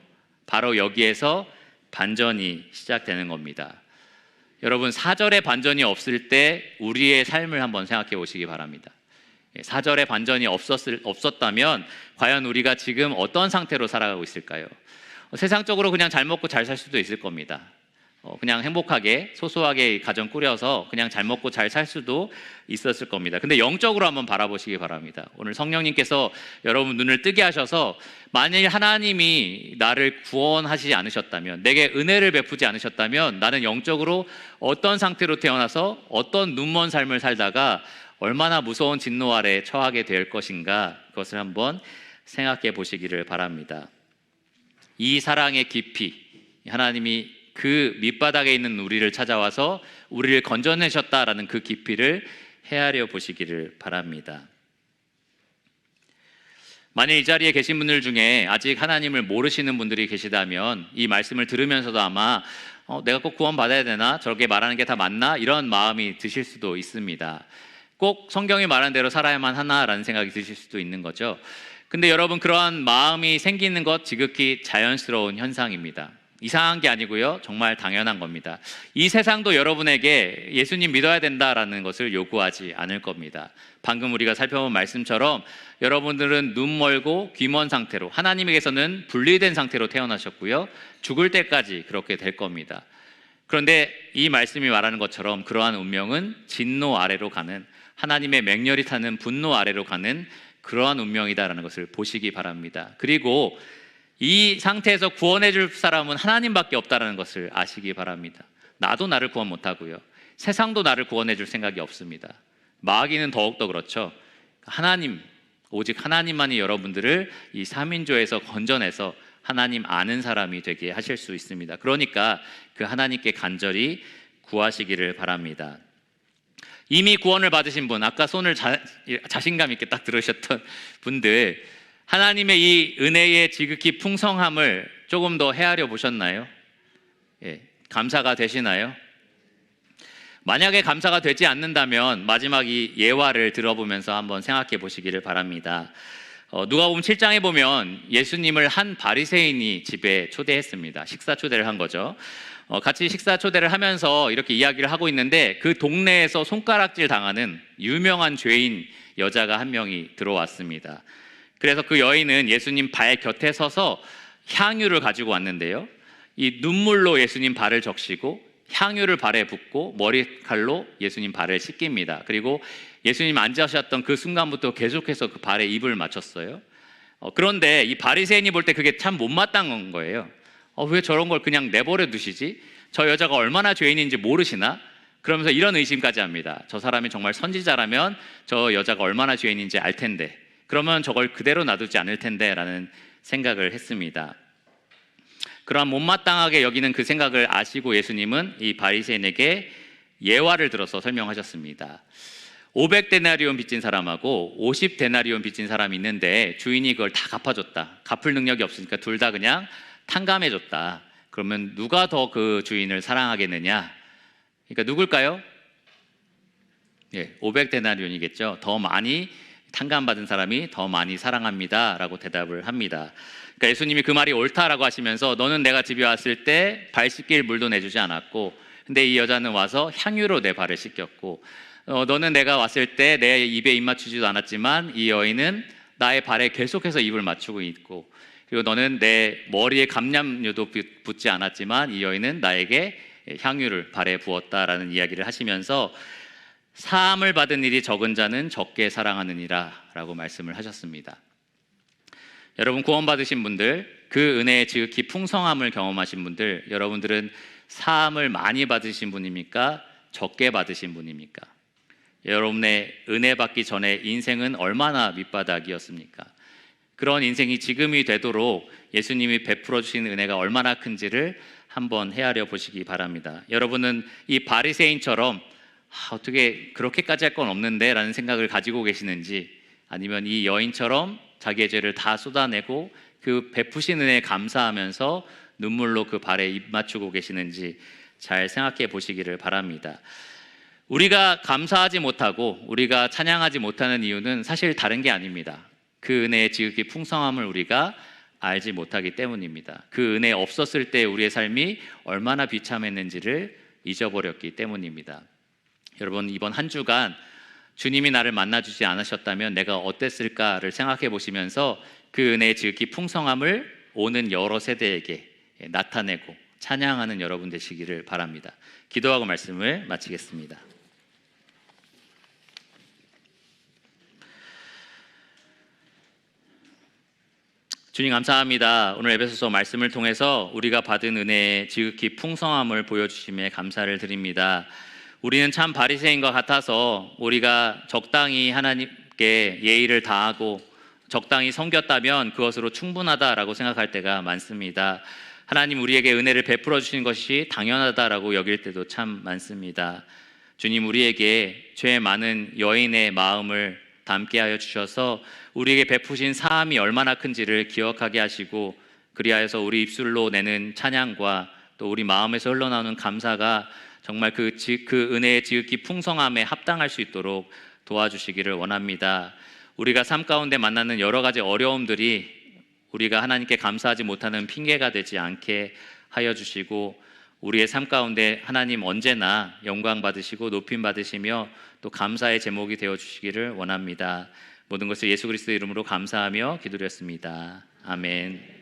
바로 여기에서 반전이 시작되는 겁니다. 여러분, 4절에 반전이 없을 때 우리의 삶을 한번 생각해 보시기 바랍니다. 4절에 반전이 없었다면 과연 우리가 지금 어떤 상태로 살아가고 있을까요? 세상적으로 그냥 잘 먹고 잘 살 수도 있을 겁니다. 그냥 행복하게 소소하게 가정 꾸려서 그냥 잘 먹고 잘 살 수도 있었을 겁니다. 근데 영적으로 한번 바라보시기 바랍니다. 오늘 성령님께서 여러분 눈을 뜨게 하셔서, 만일 하나님이 나를 구원하시지 않으셨다면, 내게 은혜를 베푸지 않으셨다면 나는 영적으로 어떤 상태로 태어나서 어떤 눈먼 삶을 살다가 얼마나 무서운 진노 아래에 처하게 될 것인가, 그것을 한번 생각해 보시기를 바랍니다. 이 사랑의 깊이, 하나님이 그 밑바닥에 있는 우리를 찾아와서 우리를 건져내셨다라는 그 깊이를 헤아려 보시기를 바랍니다. 만일 이 자리에 계신 분들 중에 아직 하나님을 모르시는 분들이 계시다면 이 말씀을 들으면서도 아마 내가 꼭 구원받아야 되나? 저렇게 말하는 게 다 맞나? 이런 마음이 드실 수도 있습니다. 꼭 성경이 말한 대로 살아야만 하나라는 생각이 드실 수도 있는 거죠. 근데 여러분, 그러한 마음이 생기는 것 지극히 자연스러운 현상입니다. 이상한 게 아니고요, 정말 당연한 겁니다. 이 세상도 여러분에게 예수님 믿어야 된다라는 것을 요구하지 않을 겁니다. 방금 우리가 살펴본 말씀처럼 여러분들은 눈 멀고 귀 먼 상태로, 하나님에게서는 분리된 상태로 태어나셨고요, 죽을 때까지 그렇게 될 겁니다. 그런데 이 말씀이 말하는 것처럼 그러한 운명은 진노 아래로 가는, 하나님의 맹렬히 타는 분노 아래로 가는 그러한 운명이다라는 것을 보시기 바랍니다. 그리고 이 상태에서 구원해 줄 사람은 하나님밖에 없다는 것을 아시기 바랍니다. 나도 나를 구원 못하고요, 세상도 나를 구원해 줄 생각이 없습니다. 마귀는 더욱더 그렇죠. 하나님, 오직 하나님만이 여러분들을 이 3인조에서 건져내서 하나님 아는 사람이 되게 하실 수 있습니다. 그러니까 그 하나님께 간절히 구하시기를 바랍니다. 이미 구원을 받으신 분, 아까 손을 자신감 있게 딱 들으셨던 분들, 하나님의 이 은혜의 지극히 풍성함을 조금 더 헤아려 보셨나요? 감사가 되시나요? 만약에 감사가 되지 않는다면 마지막 이 예화를 들어보면서 한번 생각해 보시기를 바랍니다. 누가복음 7장에 보면 예수님을 한 바리새인이 집에 초대했습니다. 식사 초대를 한 거죠. 같이 식사 초대를 하면서 이렇게 이야기를 하고 있는데, 그 동네에서 손가락질 당하는 유명한 죄인 여자가 한 명이 들어왔습니다. 그래서 그 여인은 예수님 발 곁에 서서 향유를 가지고 왔는데요, 이 눈물로 예수님 발을 적시고 향유를 발에 붓고 머리칼로 예수님 발을 씻깁니다. 그리고 예수님 앉으셨던 그 순간부터 계속해서 그 발에 입을 맞췄어요. 그런데 이 바리새인이 볼 때 그게 참 못마땅한 거예요. 왜 저런 걸 그냥 내버려 두시지? 저 여자가 얼마나 죄인인지 모르시나? 그러면서 이런 의심까지 합니다. 저 사람이 정말 선지자라면 저 여자가 얼마나 죄인인지 알 텐데, 그러면 저걸 그대로 놔두지 않을 텐데 라는 생각을 했습니다. 그러한 못마땅하게 여기는 그 생각을 아시고 예수님은 이 바리새인에게 예화를 들어서 설명하셨습니다. 500데나리온 빚진 사람하고 50데나리온 빚진 사람이 있는데 주인이 그걸 다 갚아줬다. 갚을 능력이 없으니까 둘 다 그냥 탕감해줬다. 그러면 누가 더 그 주인을 사랑하겠느냐? 그러니까 누굴까요? 500데나리온이겠죠. 더 많이 탕감받은 사람이 더 많이 사랑합니다 라고 대답을 합니다. 그러니까 예수님이 그 말이 옳다라고 하시면서 너는 내가 집에 왔을 때 발 씻길 물도 내주지 않았고, 근데 이 여자는 와서 향유로 내 발을 씻겼고, 너는 내가 왔을 때 내 입에 입 맞추지도 않았지만 이 여인은 나의 발에 계속해서 입을 맞추고 있고, 그리고 너는 내 머리에 감람유도 붓지 않았지만 이 여인은 나에게 향유를 발에 부었다라는 이야기를 하시면서 사함을 받은 일이 적은 자는 적게 사랑하느니라 라고 말씀을 하셨습니다. 여러분, 구원받으신 분들, 그 은혜의 지극히 풍성함을 경험하신 분들, 여러분들은 사함을 많이 받으신 분입니까? 적게 받으신 분입니까? 여러분의 은혜 받기 전에 인생은 얼마나 밑바닥이었습니까? 그런 인생이 지금이 되도록 예수님이 베풀어 주신 은혜가 얼마나 큰지를 한번 헤아려 보시기 바랍니다. 여러분은 이 바리새인처럼 어떻게 그렇게까지 할 건 없는데 라는 생각을 가지고 계시는지, 아니면 이 여인처럼 자기의 죄를 다 쏟아내고 그 베푸신 은혜에 감사하면서 눈물로 그 발에 입 맞추고 계시는지 잘 생각해 보시기를 바랍니다. 우리가 감사하지 못하고 우리가 찬양하지 못하는 이유는 사실 다른 게 아닙니다. 그 은혜의 지극히 풍성함을 우리가 알지 못하기 때문입니다. 그 은혜 없었을 때 우리의 삶이 얼마나 비참했는지를 잊어버렸기 때문입니다. 여러분, 이번 한 주간 주님이 나를 만나주지 않으셨다면 내가 어땠을까를 생각해 보시면서 그 은혜의 지극히 풍성함을 오는 여러 세대에게 나타내고 찬양하는 여러분 되시기를 바랍니다. 기도하고 말씀을 마치겠습니다. 주님, 감사합니다. 오늘 에베소서 말씀을 통해서 우리가 받은 은혜의 지극히 풍성함을 보여주심에 감사를 드립니다. 우리는 참 바리새인과 같아서 우리가 적당히 하나님께 예의를 다하고 적당히 섬겼다면 그것으로 충분하다라고 생각할 때가 많습니다. 하나님, 우리에게 은혜를 베풀어 주시는 것이 당연하다라고 여길 때도 참 많습니다. 주님, 우리에게 죄 많은 여인의 마음을 담게 하여 주셔서 우리에게 베푸신 사함이 얼마나 큰지를 기억하게 하시고, 그리하여서 우리 입술로 내는 찬양과 또 우리 마음에서 흘러나오는 감사가 정말 그 은혜의 지극히 풍성함에 합당할 수 있도록 도와주시기를 원합니다. 우리가 삶 가운데 만나는 여러 가지 어려움들이 우리가 하나님께 감사하지 못하는 핑계가 되지 않게 하여 주시고, 우리의 삶 가운데 하나님 언제나 영광 받으시고 높임 받으시며 또 감사의 제목이 되어 주시기를 원합니다. 모든 것을 예수 그리스도의 이름으로 감사하며 기도드렸습니다. 아멘.